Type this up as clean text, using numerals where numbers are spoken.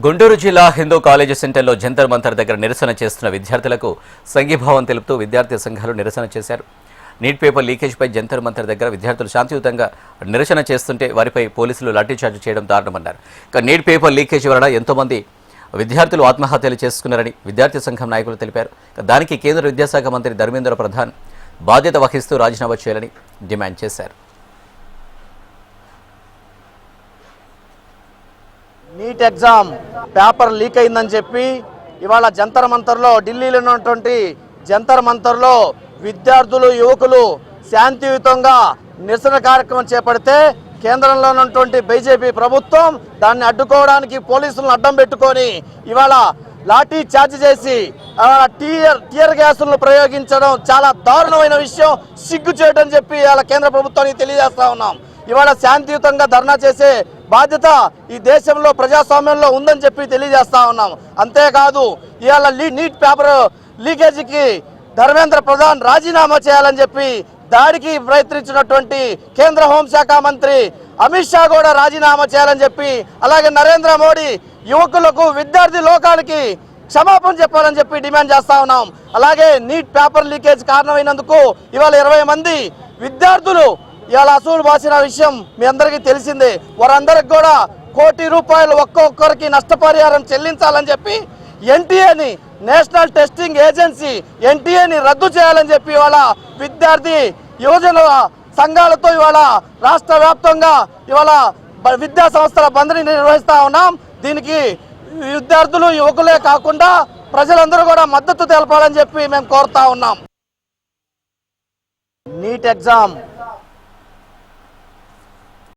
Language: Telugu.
గుంటూరు జిల్లా హిందూ కాలేజీ సెంటర్లో జంతర్ మంతర్ దగ్గర నిరసన చేస్తున్న విద్యార్థులకు సంఘీభావం తెలుపుతూ విద్యార్థి సంఘాలు నిరసన చేశారు. నీట్ పేపర్ లీకేజ్పై జంతర్ మంతర్ దగ్గర విద్యార్థులు శాంతియుతంగా నిరసన చేస్తుంటే వారిపై పోలీసులు లాఠీచార్జ్ చేయడం దారుణమన్నారు. ఇక నీట్ పేపర్ లీకేజ్ వలన ఎంతోమంది విద్యార్థులు ఆత్మహత్యలు చేసుకున్నారని విద్యార్థి సంఘం నాయకులు తెలిపారు. దానికి కేంద్ర విద్యాశాఖ మంత్రి ధర్మేంద్ర ప్రధాన్ బాధ్యత వహిస్తూ రాజీనామా చేయాలని డిమాండ్ చేశారు. నీట్ ఎగ్జామ్ పేపర్ లీక్ అయిందని చెప్పి ఇవాళ జంతర్ మంతర్లో ఢిల్లీలో ఉన్నటువంటి జంతర్ మంతర్లో విద్యార్థులు యువకులు శాంతియుతంగా నిరసన కార్యక్రమం చేపడితే కేంద్రంలో ఉన్నటువంటి బీజేపీ ప్రభుత్వం దాన్ని అడ్డుకోవడానికి పోలీసులను అడ్డం పెట్టుకొని ఇవాళ లాఠీ చార్జ్ చేసి టియర్ గ్యాసులను ప్రయోగించడం చాలా దారుణమైన విషయం, సిగ్గు చేయడం చెప్పి ఇవాళ కేంద్ర ప్రభుత్వానికి తెలియజేస్తా ఉన్నాం. ఇవాళ శాంతియుతంగా ధర్నా చేసే బాధ్యత ఈ దేశంలో ప్రజాస్వామ్యంలో ఉందని చెప్పి తెలియజేస్తా ఉన్నాం. అంతేకాదు ఇవాళ నీట్ పేపర్ లీకేజీకి ధర్మేంద్ర ప్రధాన్ రాజీనామా చేయాలని చెప్పి దాడికి ప్రయత్నించినటువంటి కేంద్ర హోంశాఖ మంత్రి అమిత్ షా కూడా రాజీనామా చేయాలని చెప్పి, అలాగే నరేంద్ర మోడీ యువకులకు విద్యార్థి లోకానికి క్షమాపణ చెప్పాలని చెప్పి డిమాండ్ చేస్తా ఉన్నాం. అలాగే నీట్ పేపర్ లీకేజ్ కారణమైనందుకు ఇవాళ 20 మంది విద్యార్థులు ఇవాళ అసూలు బాసిన విషయం మీ అందరికీ తెలిసిందే. వారందరికి కూడా ₹1 కోటి ఒక్కొక్కరికి నష్టపరిహారం చెల్లించాలని చెప్పి ఎన్టీఏని, నేషనల్ టెస్టింగ్ ఏజెన్సీ ఎన్టీఏని రద్దు చేయాలని చెప్పి ఇవాళ విద్యార్థి యువజన సంఘాలతో ఇవాళ రాష్ట్ర వ్యాప్తంగా ఇవాళ విద్యా సంస్థల బంద్ని నిర్వహిస్తా ఉన్నాం. దీనికి విద్యార్థులు యువకులే కాకుండా ప్రజలందరూ కూడా మద్దతు తెలపాలని చెప్పి మేము కోరుతా ఉన్నాం. NEET exam